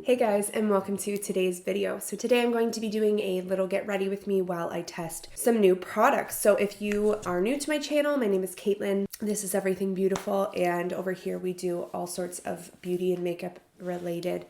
Hey guys, and welcome to today's video. So today I'm going to be doing a little get ready with me while I test some new products. So if you are new to my channel, my name is Caitlin. This is Everything Beautiful, and over here we do all sorts of beauty and makeup related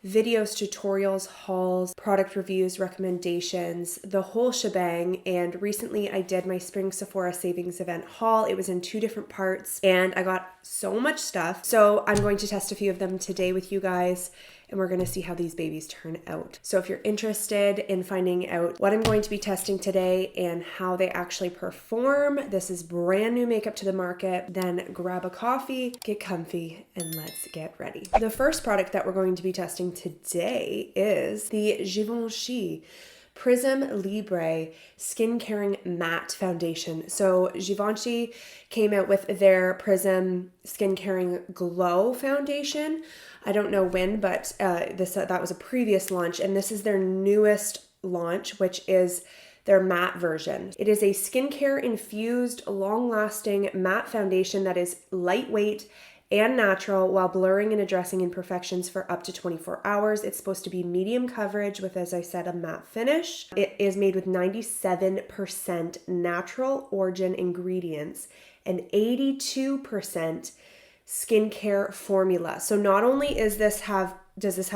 videos, tutorials, hauls, product reviews, recommendations, the whole shebang. And recently I did my spring Sephora savings event haul. It was in 2 different parts and I got so much stuff. So I'm going to test a few of them today with you guys, and we're going to see how these babies turn out. So if you're interested in finding out what I'm going to be testing today and how they actually perform, this is brand new makeup to the market, then grab a coffee, get comfy, and let's get ready. The first product that we're going to be testing today is the Givenchy Prism Libre Skin Caring Matte Foundation. So Givenchy came out with their Prism Skin Caring Glow Foundation. I don't know when, but that was a previous launch, and this is their newest launch, which is their matte version. It is a skincare infused, long-lasting matte foundation that is lightweight and natural while blurring and addressing imperfections for up to 24 hours. It's supposed to be medium coverage with, as I said, a matte finish. It is made with 97% natural origin ingredients and 82% skincare formula. So not only does this have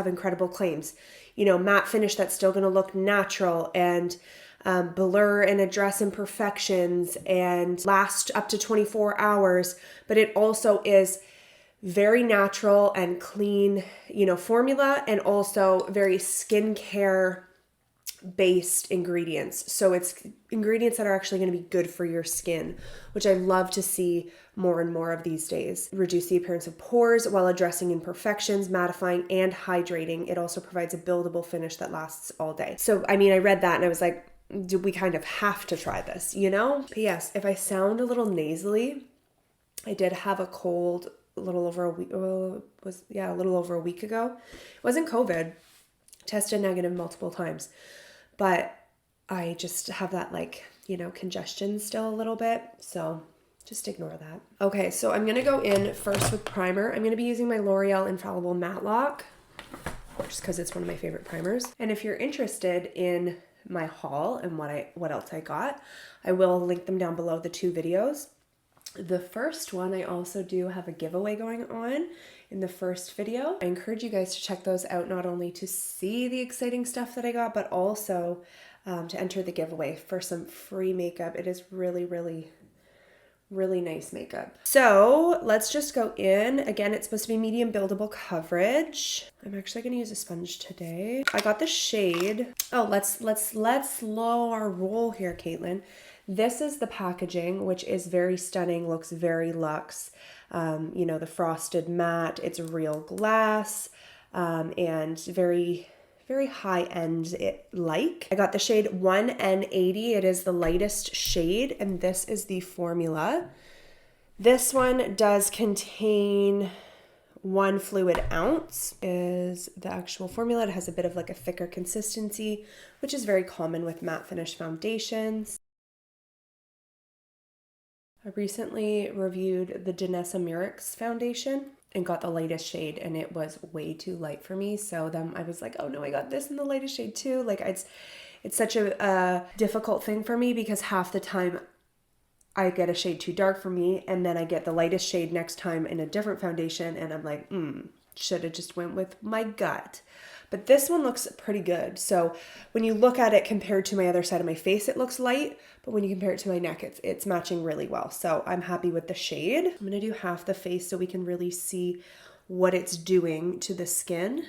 incredible claims, matte finish that's still going to look natural and blur and address imperfections and last up to 24 hours, but it also is very natural and clean, formula, and also very skincare based ingredients. So it's ingredients that are actually going to be good for your skin, which I love to see more and more of these days. Reduce the appearance of pores while addressing imperfections, mattifying, and hydrating. It also provides a buildable finish that lasts all day. So, I read that and I was like, do we kind of have to try this, But yes, if I sound a little nasally, I did have a cold a little over a week ago. It wasn't COVID. Tested negative multiple times. But I just have that congestion still a little bit. So just ignore that. Okay, so I'm going to go in first with primer. I'm going to be using my L'Oreal Infallible Matte Lock, just because it's one of my favorite primers. And if you're interested in my haul and what else I got, I will link them down below, the 2 videos. The first one, I also do have a giveaway going on in the first video. I encourage you guys to check those out, not only to see the exciting stuff that I got, but also to enter the giveaway for some free makeup. It is really, really, really nice makeup. So let's just go in. Again, it's supposed to be medium buildable coverage. I'm actually going to use a sponge today. I got the shade. Oh, let's slow our roll here, Caitlin. This is the packaging, which is very stunning, looks very luxe. The frosted matte, it's real glass, and very, very high-end I got the shade 1N80. It is the lightest shade, and this is the formula. This one does contain 1 fluid ounce is the actual formula. It has a bit of a thicker consistency, which is very common with matte finish foundations. I recently reviewed the Danessa Myricks foundation and got the lightest shade, and it was way too light for me. So then I was like, oh no, I got this in the lightest shade too. It's such a difficult thing for me because half the time I get a shade too dark for me, and then I get the lightest shade next time in a different foundation, and I'm like, should have just went with my gut. But this one looks pretty good. So when you look at it compared to my other side of my face, it looks light, but when you compare it to my neck, it's matching really well. So I'm happy with the shade. I'm gonna do half the face so we can really see what it's doing to the skin.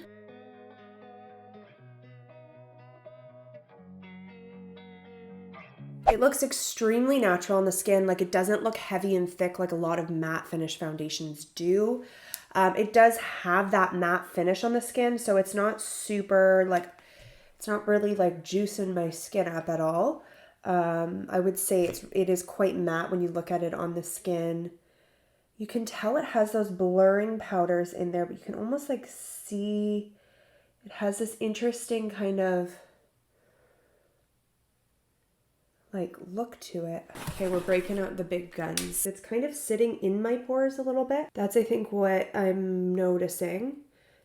It looks extremely natural on the skin. It doesn't look heavy and thick like a lot of matte finish foundations do. It does have that matte finish on the skin, so it's not super, it's not really juicing my skin up at all. I would say it is quite matte when you look at it on the skin. You can tell it has those blurring powders in there, but you can almost see it has this interesting kind of look to it. Okay, we're breaking out the big guns. It's kind of sitting in my pores a little bit. That's, I think, what I'm noticing.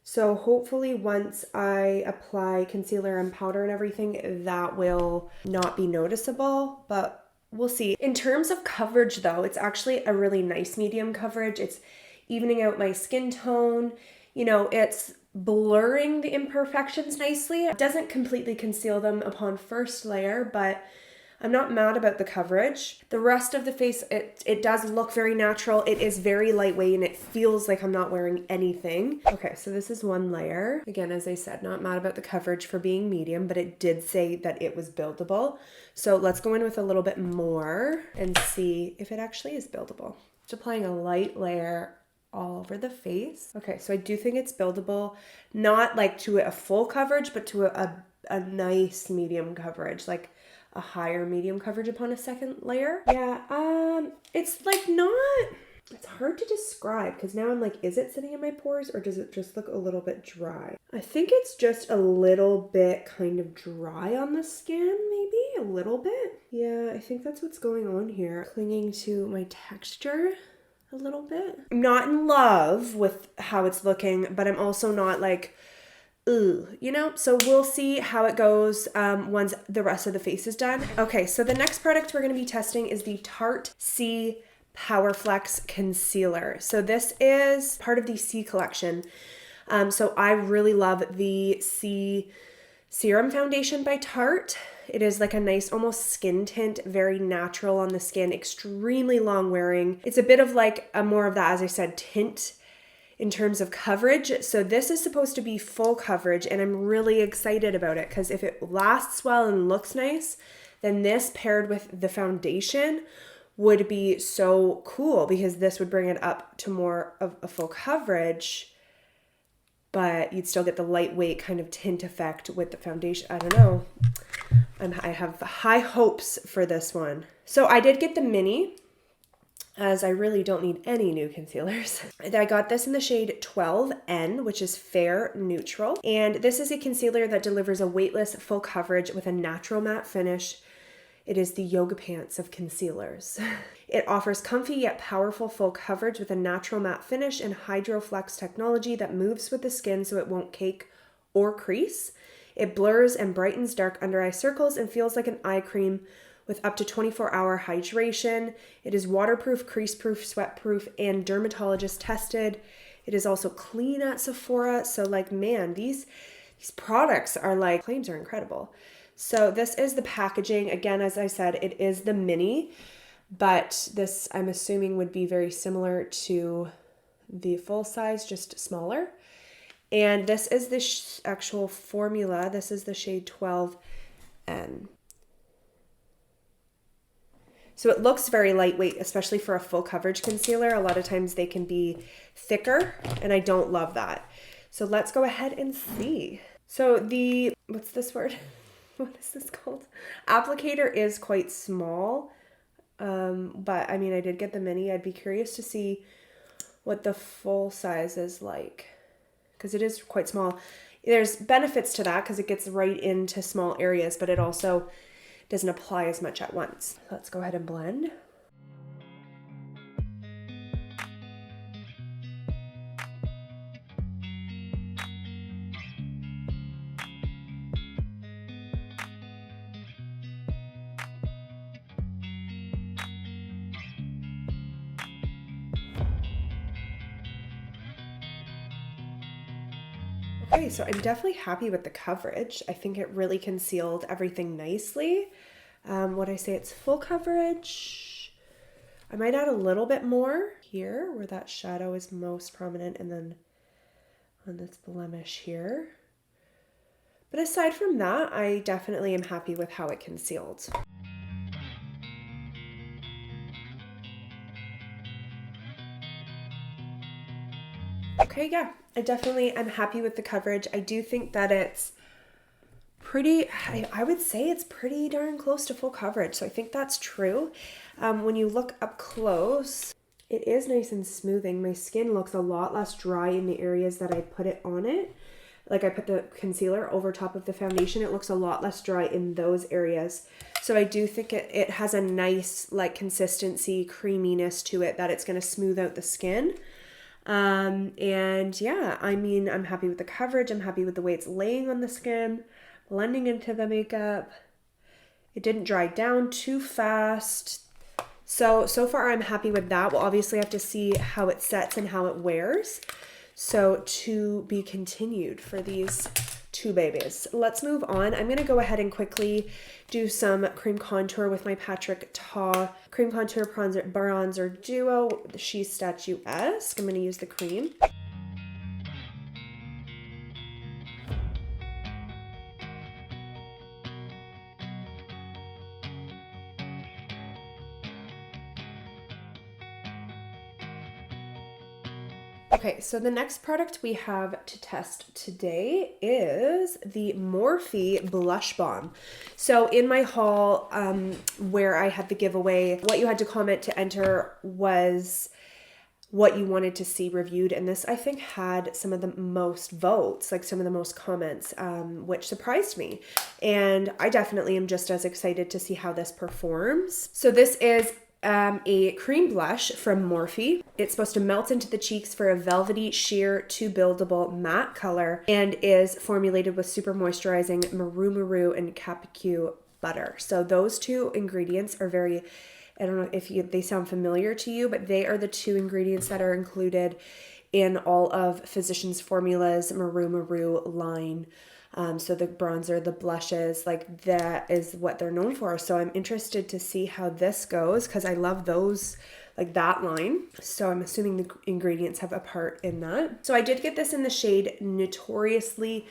So hopefully once I apply concealer and powder and everything, that will not be noticeable, but we'll see. In terms of coverage though, it's actually a really nice medium coverage. It's evening out my skin tone. You know, it's blurring the imperfections nicely. It doesn't completely conceal them upon first layer, but I'm not mad about the coverage. The rest of the face, it does look very natural. It is very lightweight and it feels like I'm not wearing anything. Okay, so this is one layer. Again, as I said, not mad about the coverage for being medium, but it did say that it was buildable. So let's go in with a little bit more and see if it actually is buildable. Just applying a light layer all over the face. Okay, so I do think it's buildable, not like to a full coverage, but to a nice medium coverage, like a higher medium coverage upon a second layer. Yeah, it's like not, it's hard to describe because now I'm like, is it sitting in my pores or does it just look a little bit dry? I think it's just a little bit kind of dry on the skin, maybe a little bit. Yeah, I think that's what's going on here. Clinging to my texture a little bit. I'm not in love with how it's looking, but I'm also not like, ooh, you know, so we'll see how it goes once the rest of the face is done. Okay, so the next product we're going to be testing is the Tarte C Power Flex Concealer. So this is part of the C collection. So I really love the C Serum Foundation by Tarte. It is like a nice almost skin tint, very natural on the skin, extremely long wearing. It's a bit of like a more of that, as I said, tint in terms of coverage. So this is supposed to be full coverage and I'm really excited about it because if it lasts well and looks nice, then this paired with the foundation would be so cool because this would bring it up to more of a full coverage, but you'd still get the lightweight kind of tint effect with the foundation. I don't know. I have high hopes for this one. So I did get the mini, as I really don't need any new concealers. I got this in the shade 12N, which is fair neutral. And this is a concealer that delivers a weightless full coverage with a natural matte finish. It is the yoga pants of concealers. It offers comfy yet powerful full coverage with a natural matte finish and HydroFlex technology that moves with the skin so it won't cake or crease. It blurs and brightens dark under eye circles and feels like an eye cream with up to 24-hour hydration. It is waterproof, crease-proof, sweat-proof, and dermatologist tested. It is also clean at Sephora. So like, man, these products are like, claims are incredible. So this is the packaging. Again, as I said, it is the mini, but this I'm assuming would be very similar to the full size, just smaller. And this is the actual formula. This is the shade 12N. So it looks very lightweight, especially for a full coverage concealer. A lot of times they can be thicker, and I don't love that. So let's go ahead and see. So the, what's this word? What is this called? Applicator is quite small, but I mean, I did get the mini. I'd be curious to see what the full size is like, because it is quite small. There's benefits to that because it gets right into small areas, but it also doesn't apply as much at once. Let's go ahead and blend. Okay, so I'm definitely happy with the coverage. I think it really concealed everything nicely. Would I say it's full coverage? I might add a little bit more here where that shadow is most prominent and then on this blemish here. But aside from that, I definitely am happy with how it concealed. Okay, yeah, I definitely am happy with the coverage. I do think that it's pretty, I would say it's pretty darn close to full coverage. So I think that's true. When you look up close, it is nice and smoothing. My skin looks a lot less dry in the areas that I put it on it. Like I put the concealer over top of the foundation. It looks a lot less dry in those areas. So I do think it has a nice like consistency, creaminess to it that it's going to smooth out the skin. And yeah, I mean, I'm happy with the coverage. I'm happy with the way it's laying on the skin, blending into the makeup. It didn't dry down too fast. So far I'm happy with that. We'll obviously have to see how it sets and how it wears. So to be continued for these two babies. Let's move on. I'm going to go ahead and quickly do some cream contour with my Patrick Ta Cream Contour Bronzer Duo. She's statuesque. I'm going to use the cream. Okay, so the next product we have to test today is the Morphe Blush Balm. So in my haul, where I had the giveaway, what you had to comment to enter was what you wanted to see reviewed, and this I think had some of the most votes, like some of the most comments, which surprised me. And I definitely am just as excited to see how this performs. So this is a cream blush from Morphe. It's supposed to melt into the cheeks for a velvety, sheer to buildable matte color and is formulated with super moisturizing Maru and Capicue butter. So those two ingredients are very, I don't know if they sound familiar to you, but they are the two ingredients that are included in all of Physicians Formula's Maru line. So the bronzer, the blushes, like that is what they're known for. So I'm interested to see how this goes because I love those, like that line. So I'm assuming the ingredients have a part in that. So I did get this in the shade Notoriously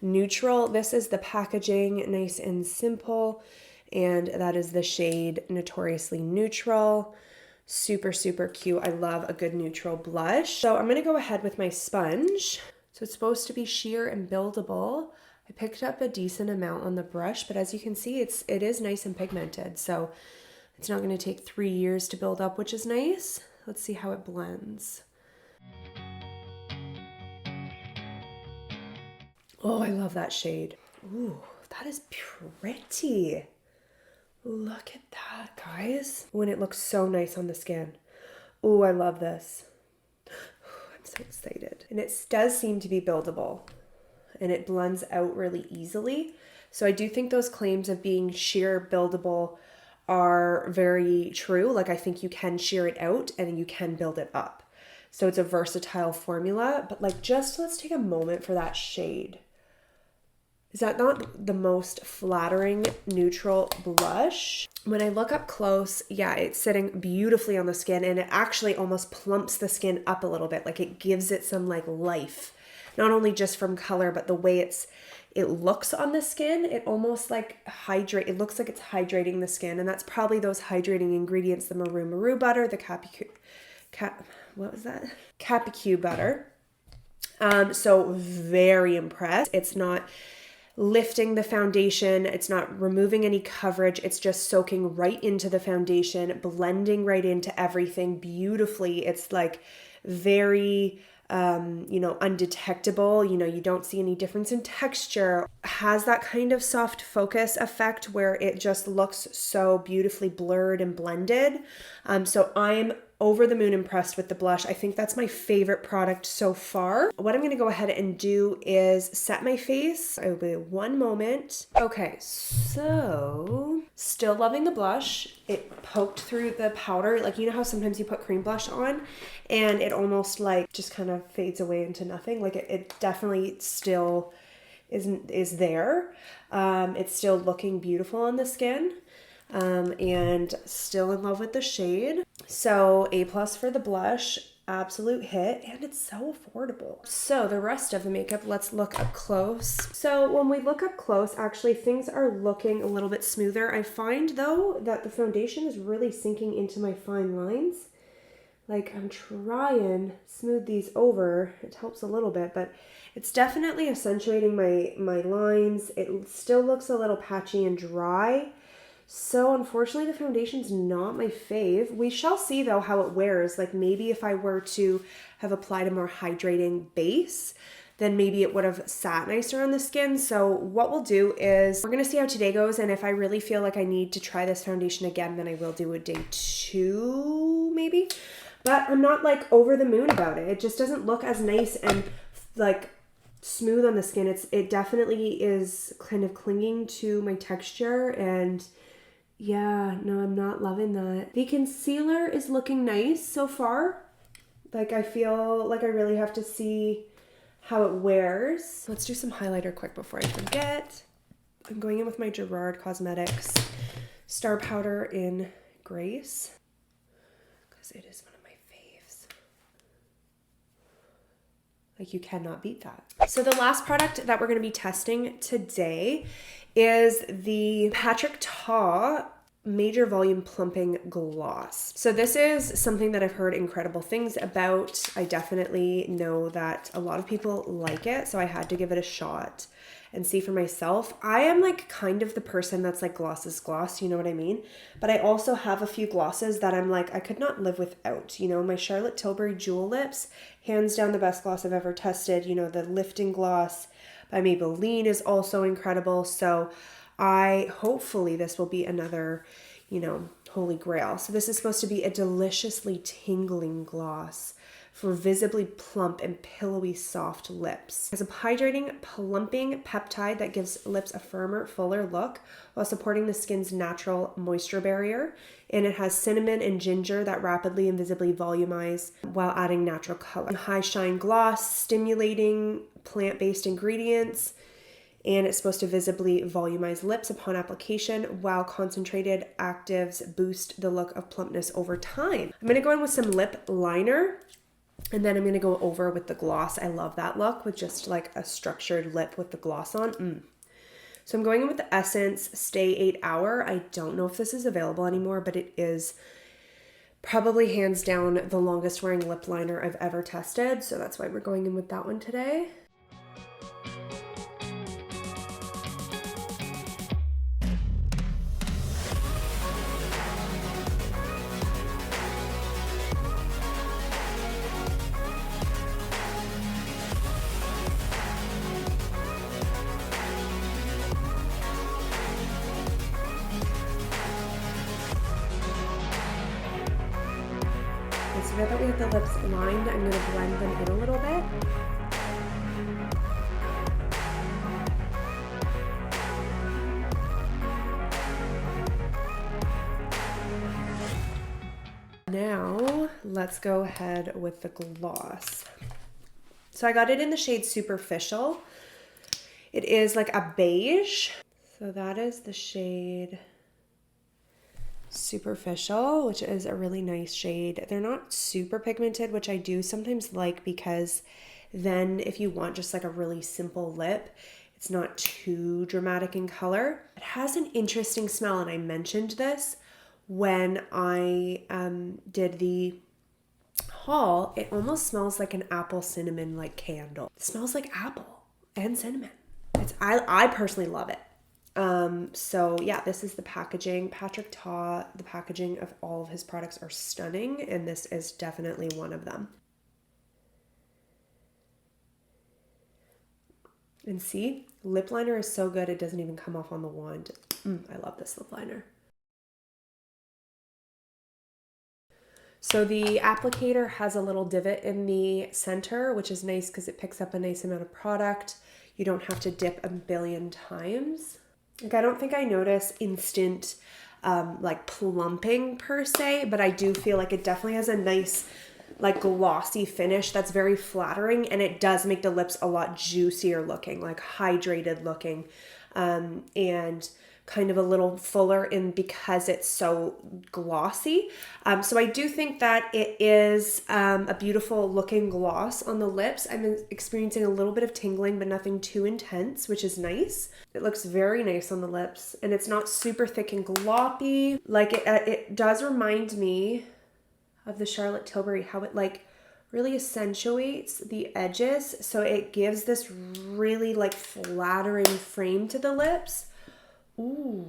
Neutral. This is the packaging, nice and simple. And that is the shade Notoriously Neutral. Super, super cute. I love a good neutral blush. So I'm going to go ahead with my sponge. So it's supposed to be sheer and buildable. I picked up a decent amount on the brush, but as you can see, it is nice and pigmented. So it's not going to take 3 years to build up, which is nice. Let's see how it blends. Oh, I love that shade. Ooh, that is pretty. Look at that, guys. When it looks so nice on the skin. Ooh, I love this. I'm so excited. And it does seem to be buildable and it blends out really easily. So I do think those claims of being sheer buildable are very true. Like I think you can sheer it out and you can build it up. So it's a versatile formula, but like just let's take a moment for that shade. Is that not the most flattering neutral blush? When I look up close, yeah, it's sitting beautifully on the skin and it actually almost plumps the skin up a little bit. Like it gives it some like life, not only just from color, but the way it looks on the skin. It almost like it looks like it's hydrating the skin. And that's probably those hydrating ingredients, the Maru butter, the Capicue butter. So very impressed. It's not lifting the foundation. It's not removing any coverage. It's just soaking right into the foundation, blending right into everything beautifully. It's like very, undetectable. You don't see any difference in texture. Has that kind of soft focus effect where it just looks so beautifully blurred and blended. So I'm over the moon impressed with the blush. I think that's my favorite product so far. What I'm going to go ahead and do is set my face. I will be one moment. Okay, so still loving the blush. It poked through the powder. Like, you know how sometimes you put cream blush on and it almost like just kind of fades away into nothing. Like it definitely still is there. It's still looking beautiful on the skin. And still in love with the shade. So A+ for the blush, absolute hit, and it's so affordable. So the rest of the makeup, let's look up close. So when we look up close, actually things are looking a little bit smoother. I find though that the foundation is really sinking into my fine lines. Like I'm trying smooth these over. It helps a little bit, but it's definitely accentuating my lines. It still looks a little patchy and dry. So unfortunately the foundation's not my fave. We shall see though how it wears. Like maybe if I were to have applied a more hydrating base, then maybe it would have sat nicer on the skin. So what we'll do is we're gonna see how today goes, and if I really feel like I need to try this foundation again, then I will do a day 2 maybe. But I'm not like over the moon about it. It just doesn't look as nice and like smooth on the skin. It definitely is kind of clinging to my texture, and yeah, no, I'm not loving that. The concealer is looking nice so far. Like I feel like I really have to see how it wears. Let's do some highlighter quick before I forget. I'm going in with my Gerard Cosmetics Star Powder in Grace because it is one of my faves. Like you cannot beat that. So the last product that we're going to be testing today is the Patrick Ta Major Volume Plumping Gloss. So this is something that I've heard incredible things about. I definitely know that a lot of people like it, so I had to give it a shot and see for myself. I am like kind of the person that's like gloss is gloss, you know what I mean? But I also have a few glosses that I'm like, I could not live without. You know, my Charlotte Tilbury Jewel Lips, hands down the best gloss I've ever tested. You know, the Lifting Gloss by Maybelline is also incredible. So hopefully this will be another, you know, holy grail. So this is supposed to be a deliciously tingling gloss for visibly plump and pillowy soft lips. It has a hydrating, plumping peptide that gives lips a firmer, fuller look while supporting the skin's natural moisture barrier. And it has cinnamon and ginger that rapidly and visibly volumize while adding natural color. High shine gloss, stimulating plant-based ingredients, and it's supposed to visibly volumize lips upon application while concentrated actives boost the look of plumpness over time. I'm going to go in with some lip liner, and then I'm going to go over with the gloss. I love that look with just like a structured lip with the gloss on. So I'm going in with the Essence Stay 8 Hour. I don't know if this is available anymore, but it is probably hands down the longest wearing lip liner I've ever tested. So that's why we're going in with that one today. So now that we have the lips lined, I'm going to blend them in a little bit. Now, let's go ahead with the gloss. So I got it in the shade Superficial. It is like a beige. So that is the shade Superficial, which is a really nice shade. They're not super pigmented, which I do sometimes like, because then if you want just like a really simple lip, it's not too dramatic in color. It has an interesting smell, and I mentioned this when I did the haul. It almost smells like an apple cinnamon like candle. It smells like apple and cinnamon. I personally love it. So yeah, this is the packaging. Patrick Ta, the packaging of all of his products are stunning, and this is definitely one of them. And see, lip liner is so good, it doesn't even come off on the wand. I love this lip liner. So the applicator has a little divot in the center, which is nice because it picks up a nice amount of product. You don't have to dip a billion times. Like, I don't think I notice instant like plumping per se, but I do feel like it definitely has a nice like glossy finish that's very flattering, and it does make the lips a lot juicier looking, like hydrated looking, and kind of a little fuller in because it's so glossy. So I do think that it is a beautiful looking gloss on the lips. I'm experiencing a little bit of tingling, but nothing too intense, which is nice. It looks very nice on the lips, and it's not super thick and gloppy. Like it does remind me of the Charlotte Tilbury, how it like really accentuates the edges. So it gives this really like flattering frame to the lips. Ooh.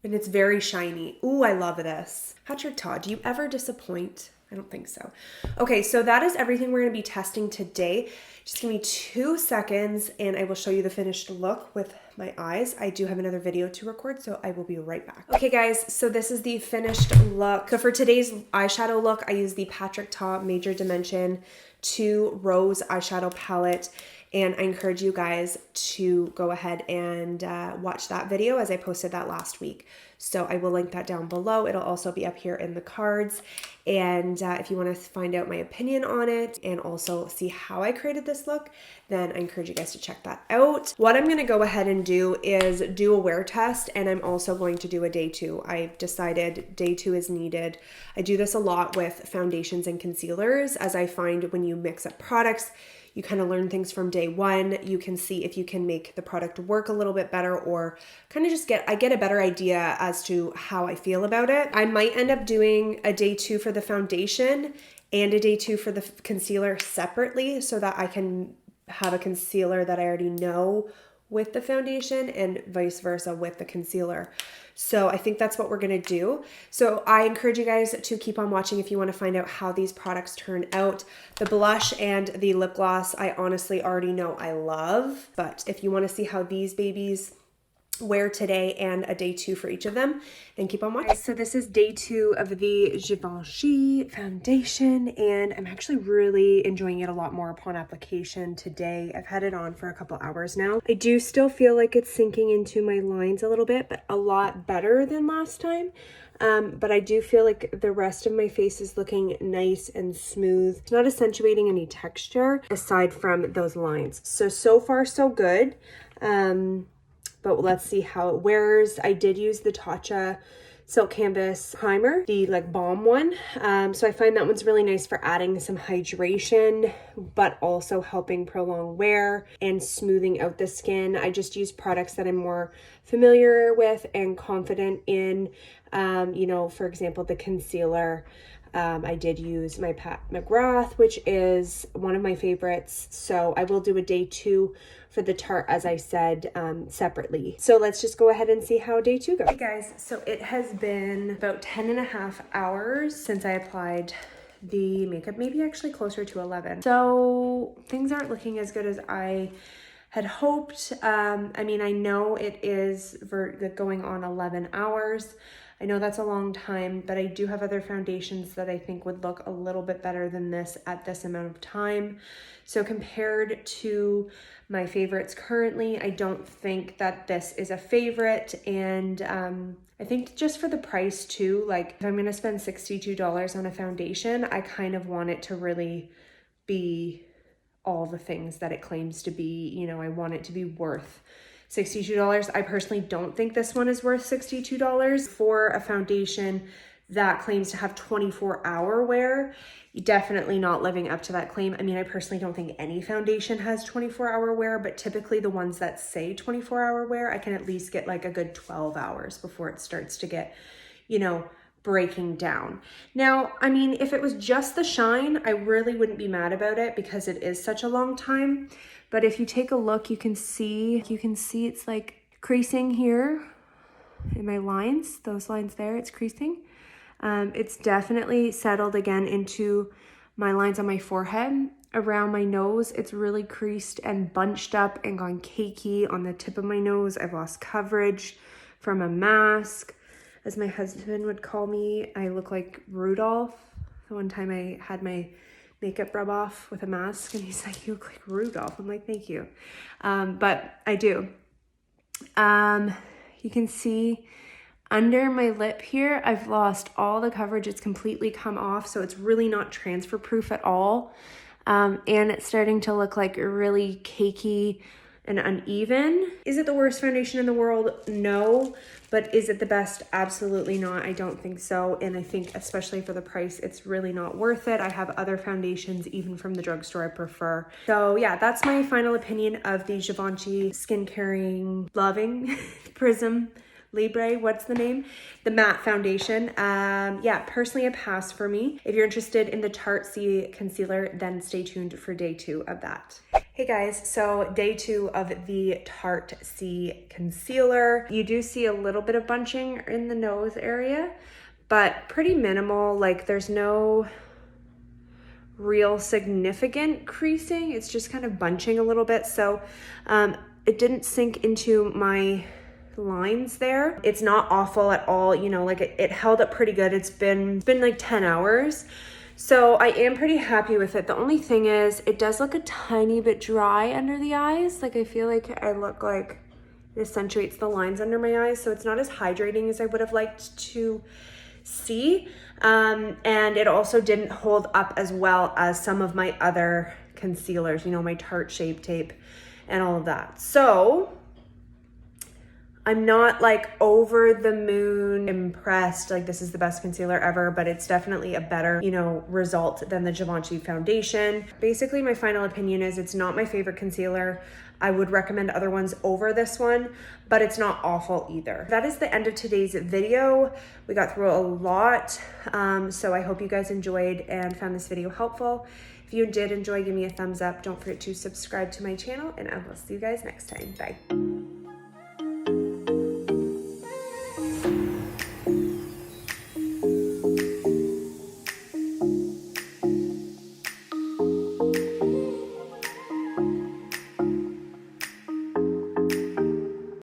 And it's very shiny. Ooh, I love this. Patrick Ta, do you ever disappoint? I don't think so. Okay, so that is everything we're gonna be testing today. Just give me 2 seconds and I will show you the finished look with my eyes. I do have another video to record, so I will be right back. Okay guys, so this is the finished look. So for today's eyeshadow look, I use the Patrick Ta Major Dimension 2 Rose eyeshadow palette. And I encourage you guys to go ahead and watch that video as I posted that last week. So I will link that down below. It'll also be up here in the cards. And if you want to find out my opinion on it and also see how I created this look, then I encourage you guys to check that out. What I'm going to go ahead and do is do a wear test, and I'm also going to do a day 2. I've decided day 2 is needed. I do this a lot with foundations and concealers, as I find when you mix up products, you kind of learn things from day 1. You can see if you can make the product work a little bit better, or kind of just I get a better idea as to how I feel about it. I might end up doing a day 2 for the foundation and a day 2 for the concealer separately, so that I can have a concealer that I already know with the foundation and vice versa with the concealer. So I think that's what we're gonna do. So I encourage you guys to keep on watching if you wanna find out how these products turn out. The blush and the lip gloss, I honestly already know I love, but if you wanna see how these babies wear today and a day 2 for each of them, then keep on watching. So this is day 2 of the Givenchy foundation, and I'm actually really enjoying it a lot more upon application today. I've had it on for a couple hours now. I do still feel like it's sinking into my lines a little bit, but a lot better than last time. But I do feel like the rest of my face is looking nice and smooth. It's not accentuating any texture aside from those lines. So far so good. But let's see how it wears. I did use the Tatcha Silk Canvas Primer, the like balm one. So I find that one's really nice for adding some hydration, but also helping prolong wear and smoothing out the skin. I just use products that I'm more familiar with and confident in. You know, for example, the concealer. I did use my Pat McGrath, which is one of my favorites. So I will do a day 2 for the Tarte, as I said, separately. So let's just go ahead and see how day 2 goes. Hey guys, so it has been about 10.5 hours since I applied the makeup, maybe actually closer to 11. So things aren't looking as good as I had hoped. I mean, I know it is going on 11 hours. I know that's a long time, but I do have other foundations that I think would look a little bit better than this at this amount of time. So compared to my favorites currently, I don't think that this is a favorite. And I think just for the price too, like if I'm gonna spend $62 on a foundation, I kind of want it to really be all the things that it claims to be. You know, I want it to be worth $62. I personally don't think this one is worth $62 for a foundation that claims to have 24-hour wear. Definitely not living up to that claim. I mean, I personally don't think any foundation has 24-hour wear, but typically the ones that say 24-hour wear, I can at least get like a good 12 hours before it starts to get, you know, breaking down. Now, I mean, if it was just the shine, I really wouldn't be mad about it because it is such a long time. But if you take a look, you can see it's like creasing here in my lines, those lines there, it's creasing. It's definitely settled again into my lines on my forehead. Around my nose, it's really creased and bunched up and gone cakey on the tip of my nose. I've lost coverage from a mask. As my husband would call me, I look like Rudolph. The one time I had my makeup rub off with a mask and he's like, you look like Rudolph. I'm like, thank you. But I do. You can see under my lip here, I've lost all the coverage. It's completely come off. So it's really not transfer proof at all. And it's starting to look like really cakey and uneven. Is it the worst foundation in the world? No. But is it the best? Absolutely not. I don't think so. And I think especially for the price, it's really not worth it. I have other foundations, even from the drugstore, I prefer. So yeah, that's my final opinion of the Givenchy Skin Caring Loving Prism Libre, what's the name? The matte foundation. Yeah, personally a pass for me. If you're interested in the Tarte C concealer, then stay tuned for day 2 of that. Hey guys, so day 2 of the Tarte C concealer. You do see a little bit of bunching in the nose area, but pretty minimal. Like there's no real significant creasing. It's just kind of bunching a little bit. So it didn't sink into my lines there. It's not awful at all. You know, like it held up pretty good. It's been like 10 hours. So I am pretty happy with it. The only thing is it does look a tiny bit dry under the eyes. Like I feel like I look like it accentuates the lines under my eyes. So it's not as hydrating as I would have liked to see. And it also didn't hold up as well as some of my other concealers, you know, my Tarte Shape Tape and all of that. So I'm not like over the moon impressed, like this is the best concealer ever, but it's definitely a better, you know, result than the Givenchy foundation. Basically, my final opinion is it's not my favorite concealer. I would recommend other ones over this one, but it's not awful either. That is the end of today's video. We got through a lot, so I hope you guys enjoyed and found this video helpful. If you did enjoy, give me a thumbs up. Don't forget to subscribe to my channel, and I will see you guys next time. Bye.